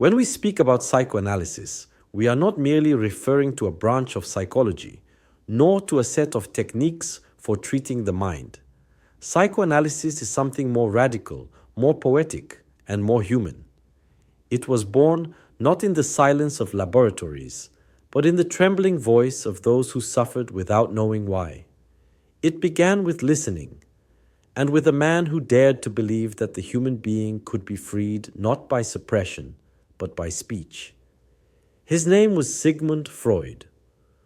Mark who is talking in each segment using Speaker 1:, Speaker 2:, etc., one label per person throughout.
Speaker 1: When we speak about psychoanalysis, we are not merely referring to a branch of psychology, nor to a set of techniques for treating the mind. Psychoanalysis is something more radical, more poetic, and more human. It was born not in the silence of laboratories, but in the trembling voice of those who suffered without knowing why. It began with listening, and with a man who dared to believe that the human being could be freed not by suppression, but by speech. His name was Sigmund Freud.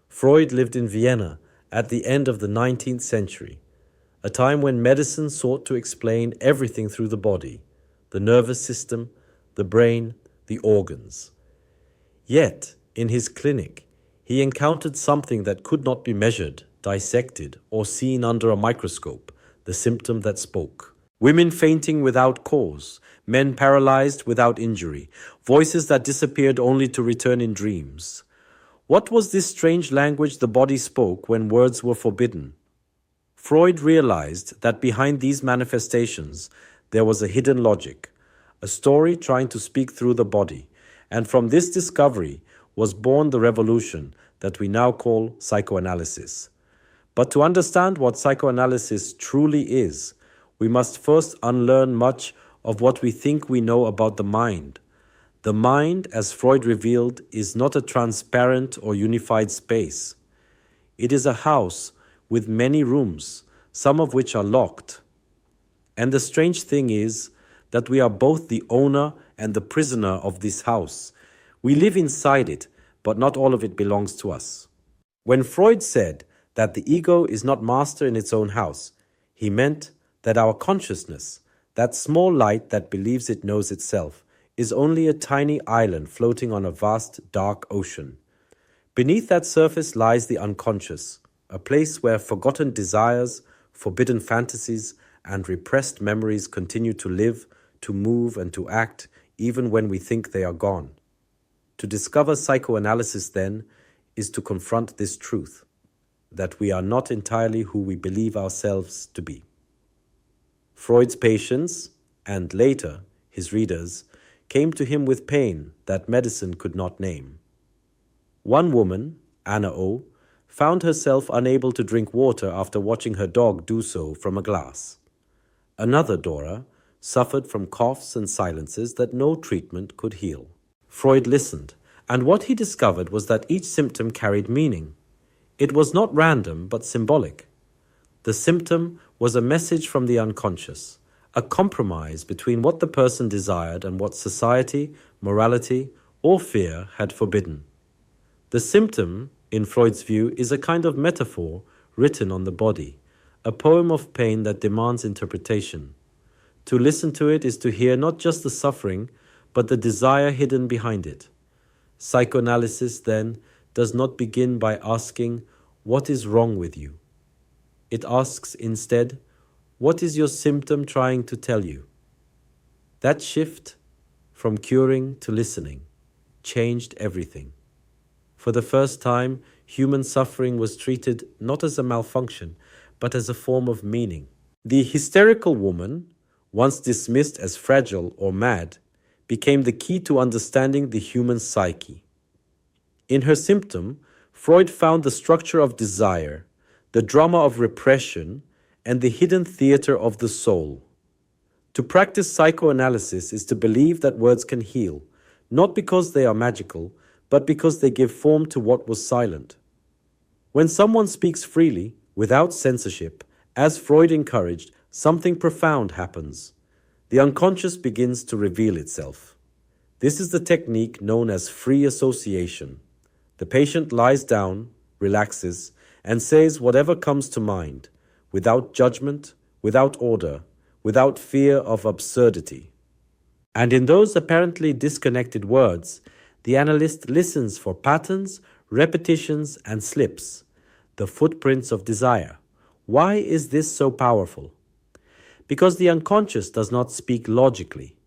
Speaker 1: Freud lived in Vienna at the end of the 19th century, a time when medicine sought to explain everything through the body, the nervous system, the brain, the organs. Yet, in his clinic, he encountered something that could not be measured, dissected, or seen under a microscope, the symptom that spoke. Women fainting without cause, men paralyzed without injury, voices that disappeared only to return in dreams. What was this strange language the body spoke when words were forbidden? Freud realized that behind these manifestations there was a hidden logic, a story trying to speak through the body, and from this discovery was born the revolution that we now call psychoanalysis. But to understand what psychoanalysis truly is, we must first unlearn much of what we think we know about the mind. The mind, as Freud revealed, is not a transparent or unified space. It is a house with many rooms, some of which are locked. And the strange thing is that we are both the owner and the prisoner of this house. We live inside it, but not all of it belongs to us. When Freud said that the ego is not master in its own house, he meant that our consciousness, that small light that believes it knows itself, is only a tiny island floating on a vast, dark ocean. Beneath that surface lies the unconscious, a place where forgotten desires, forbidden fantasies, and repressed memories continue to live, to move, and to act, even when we think they are gone. To discover psychoanalysis, then, is to confront this truth, that we are not entirely who we believe ourselves to be. Freud's patients, and later his readers, came to him with pain that medicine could not name. One woman, Anna O., found herself unable to drink water after watching her dog do so from a glass. Another, Dora, suffered from coughs and silences that no treatment could heal. Freud listened, and what he discovered was that each symptom carried meaning. It was not random, but symbolic. The symptom was a message from the unconscious, a compromise between what the person desired and what society, morality, or fear had forbidden. The symptom, in Freud's view, is a kind of metaphor written on the body, a poem of pain that demands interpretation. To listen to it is to hear not just the suffering, but the desire hidden behind it. Psychoanalysis, then, does not begin by asking, "What is wrong with you?" It asks instead, "What is your symptom trying to tell you?" That shift, from curing to listening, changed everything. For the first time, human suffering was treated not as a malfunction, but as a form of meaning. The hysterical woman, once dismissed as fragile or mad, became the key to understanding the human psyche. In her symptom, Freud found the structure of desire, the drama of repression, and the hidden theater of the soul. To practice psychoanalysis is to believe that words can heal, not because they are magical, but because they give form to what was silent. When someone speaks freely, without censorship, as Freud encouraged, something profound happens. The unconscious begins to reveal itself. This is the technique known as free association. The patient lies down, relaxes, and says whatever comes to mind, without judgment, without order, without fear of absurdity. And in those apparently disconnected words, the analyst listens for patterns, repetitions, and slips, the footprints of desire. Why is this so powerful? Because the unconscious does not speak logically.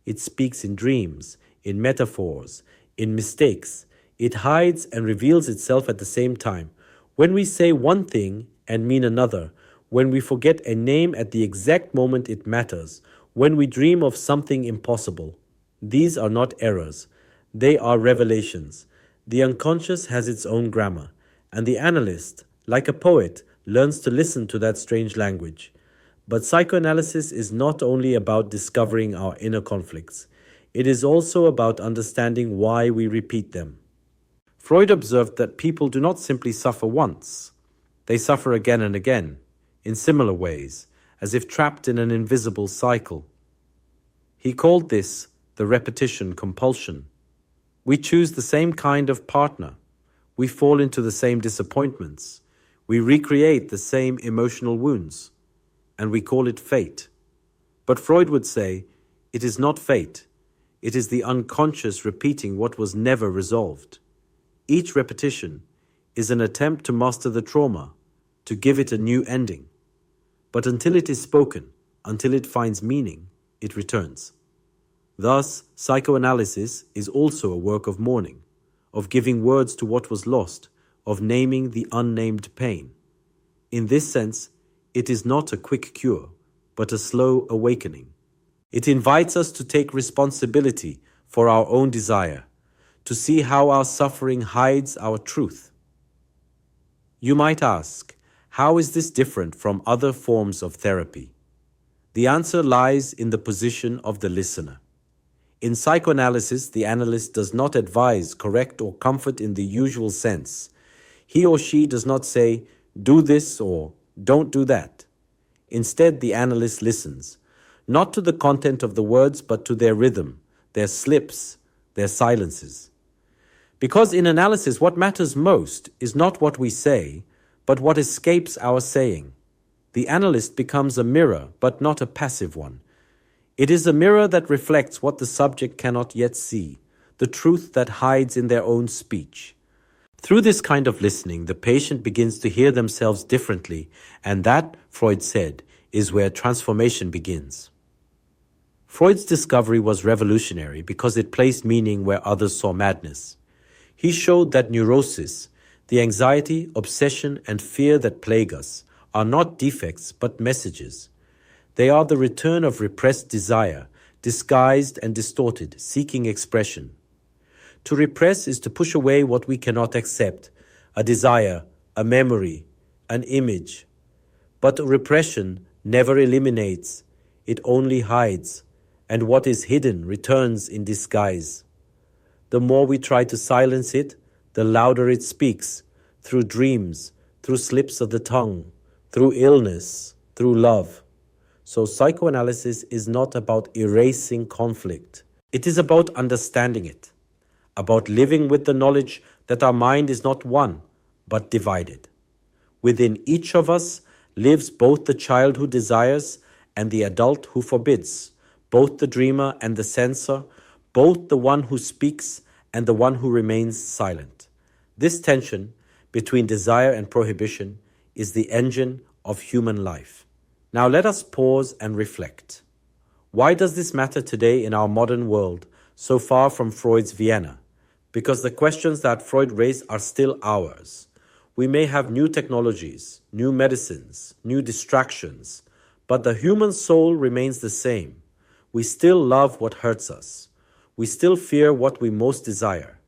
Speaker 1: It speaks in dreams, in metaphors, in mistakes. It hides and reveals itself at the same time. When we say one thing and mean another, when we forget a name at the exact moment it matters, when we dream of something impossible, these are not errors. They are revelations. The unconscious has its own grammar, and the analyst, like a poet, learns to listen to that strange language. But psychoanalysis is not only about discovering our inner conflicts, it is also about understanding why we repeat them. Freud observed that people do not simply suffer once, they suffer again and again, in similar ways, as if trapped in an invisible cycle. He called this the repetition compulsion. We choose the same kind of partner. We fall into the same disappointments. We recreate the same emotional wounds. And we call it fate. But Freud would say, it is not fate. It is the unconscious repeating what was never resolved. Each repetition is an attempt to master the trauma, to give it a new ending. But until it is spoken, until it finds meaning, it returns. Thus, psychoanalysis is also a work of mourning, of giving words to what was lost, of naming the unnamed pain. In this sense, it is not a quick cure, but a slow awakening. It invites us to take responsibility for our own desire, to see how our suffering hides our truth. You might ask, how is this different from other forms of therapy? The answer lies in the position of the listener. In psychoanalysis, the analyst does not advise, correct, or comfort in the usual sense. He or she does not say, do this or don't do that. Instead, the analyst listens, not to the content of the words, but to their rhythm, their slips, their silences. Because in analysis, what matters most is not what we say, but what escapes our saying. The analyst becomes a mirror, but not a passive one. It is a mirror that reflects what the subject cannot yet see, the truth that hides in their own speech. Through this kind of listening, the patient begins to hear themselves differently, and that, Freud said, is where transformation begins. Freud's discovery was revolutionary because it placed meaning where others saw madness. He showed that neurosis, the anxiety, obsession, and fear that plague us, are not defects but messages. They are the return of repressed desire, disguised and distorted, seeking expression. To repress is to push away what we cannot accept, a desire, a memory, an image. But repression never eliminates, it only hides, and what is hidden returns in disguise. The more we try to silence it, the louder it speaks, through dreams, through slips of the tongue, through illness, through love. So psychoanalysis is not about erasing conflict. It is about understanding it, about living with the knowledge that our mind is not one, but divided. Within each of us lives both the child who desires and the adult who forbids, both the dreamer and the censor, both the one who speaks and the one who remains silent. This tension between desire and prohibition is the engine of human life. Now let us pause and reflect. Why does this matter today in our modern world, so far from Freud's Vienna? Because the questions that Freud raised are still ours. We may have new technologies, new medicines, new distractions, but the human soul remains the same. We still love what hurts us. We still fear what we most desire.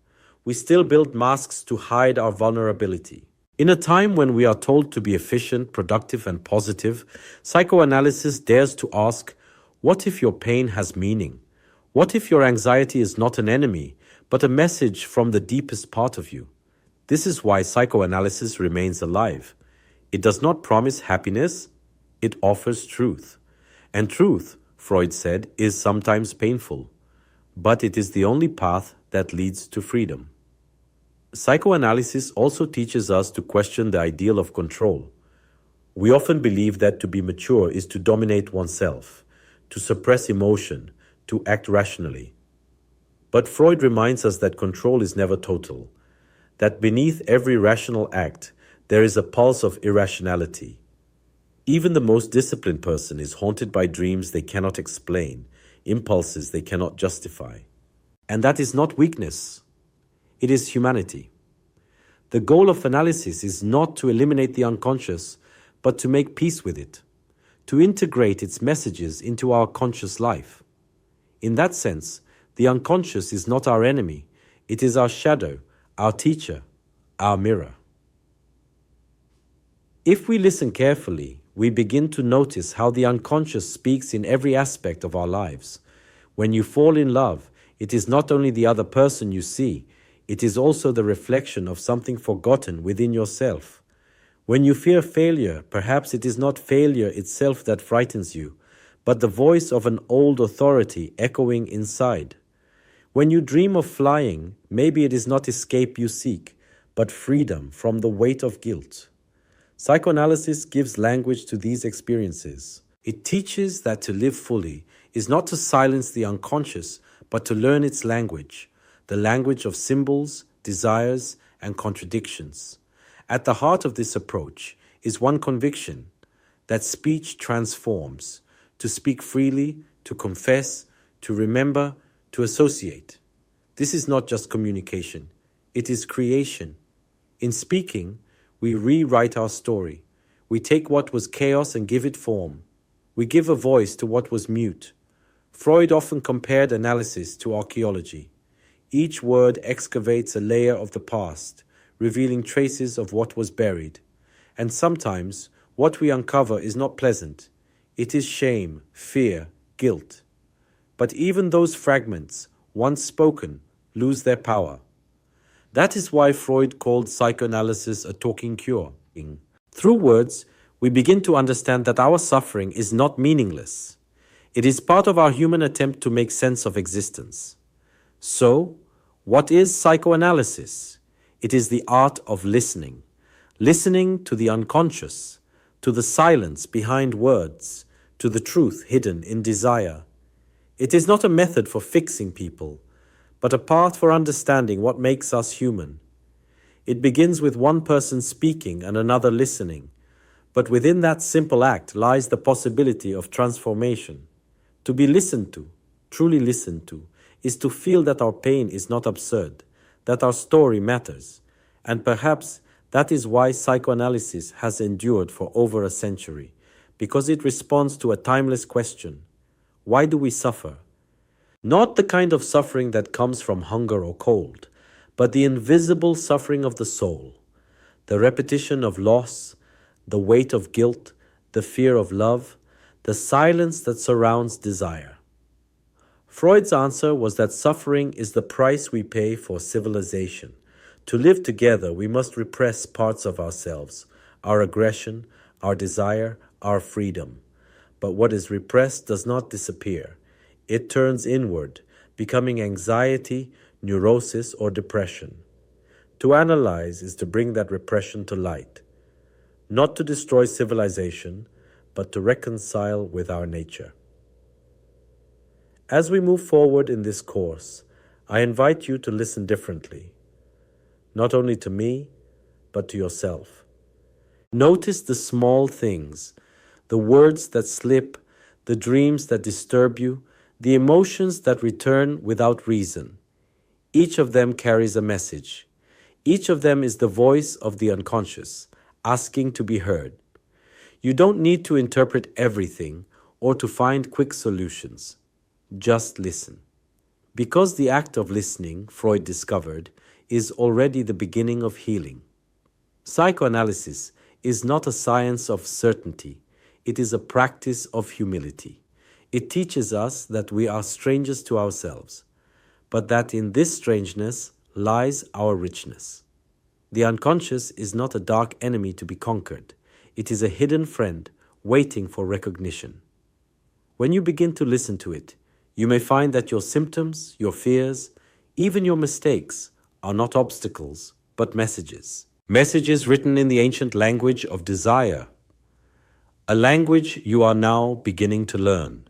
Speaker 1: We still build masks to hide our vulnerability. In a time when we are told to be efficient, productive, and positive, psychoanalysis dares to ask, what if your pain has meaning? What if your anxiety is not an enemy, but a message from the deepest part of you? This is why psychoanalysis remains alive. It does not promise happiness, it offers truth. And truth, Freud said, is sometimes painful, but it is the only path that leads to freedom. Psychoanalysis also teaches us to question the ideal of control. We often believe that to be mature is to dominate oneself, to suppress emotion, to act rationally. But Freud reminds us that control is never total, that beneath every rational act, there is a pulse of irrationality. Even the most disciplined person is haunted by dreams they cannot explain, impulses they cannot justify. And that is not weakness. It is humanity. The goal of analysis is not to eliminate the unconscious, but to make peace with it, to integrate its messages into our conscious life. In that sense, the unconscious is not our enemy, It is our shadow, our teacher, our mirror. If we listen carefully, we begin to notice how the unconscious speaks in every aspect of our lives. When you fall in love, it is not only the other person you see, it is also the reflection of something forgotten within yourself. When you fear failure, perhaps it is not failure itself that frightens you, but the voice of an old authority echoing inside. When you dream of flying, maybe it is not escape you seek, but freedom from the weight of guilt. Psychoanalysis gives language to these experiences. It teaches that to live fully is not to silence the unconscious, but to learn its language, the language of symbols, desires, and contradictions. At the heart of this approach is one conviction, that speech transforms, to speak freely, to confess, to remember, to associate. This is not just communication, it is creation. In speaking, we rewrite our story. We take what was chaos and give it form. We give a voice to what was mute. Freud often compared analysis to archaeology. Each word excavates a layer of the past, revealing traces of what was buried. And sometimes, what we uncover is not pleasant. It is shame, fear, guilt. But even those fragments, once spoken, lose their power. That is why Freud called psychoanalysis a talking cure. Through words, we begin to understand that our suffering is not meaningless. It is part of our human attempt to make sense of existence. So, what is psychoanalysis? It is the art of listening. Listening to the unconscious, to the silence behind words, to the truth hidden in desire. It is not a method for fixing people, but a path for understanding what makes us human. It begins with one person speaking and another listening, but within that simple act lies the possibility of transformation. To be listened to, truly listened to, is to feel that our pain is not absurd, that our story matters, and perhaps that is why psychoanalysis has endured for over a century, because it responds to a timeless question: why do we suffer? Not the kind of suffering that comes from hunger or cold, but the invisible suffering of the soul, the repetition of loss, the weight of guilt, the fear of love, the silence that surrounds desire. Freud's answer was that suffering is the price we pay for civilization. To live together, we must repress parts of ourselves, our aggression, our desire, our freedom. But what is repressed does not disappear. It turns inward, becoming anxiety, neurosis, or depression. To analyze is to bring that repression to light, not to destroy civilization, but to reconcile with our nature. As we move forward in this course, I invite you to listen differently, not only to me, but to yourself. Notice the small things, the words that slip, the dreams that disturb you, the emotions that return without reason. Each of them carries a message. Each of them is the voice of the unconscious, asking to be heard. You don't need to interpret everything or to find quick solutions. Just listen. Because the act of listening, Freud discovered, is already the beginning of healing. Psychoanalysis is not a science of certainty. It is a practice of humility. It teaches us that we are strangers to ourselves, but that in this strangeness lies our richness. The unconscious is not a dark enemy to be conquered. It is a hidden friend waiting for recognition. When you begin to listen to it, you may find that your symptoms, your fears, even your mistakes are not obstacles, but messages. Messages written in the ancient language of desire, a language you are now beginning to learn.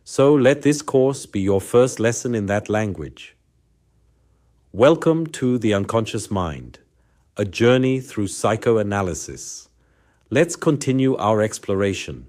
Speaker 1: So let this course be your first lesson in that language. Welcome to the unconscious mind, a journey through psychoanalysis. Let's continue our exploration.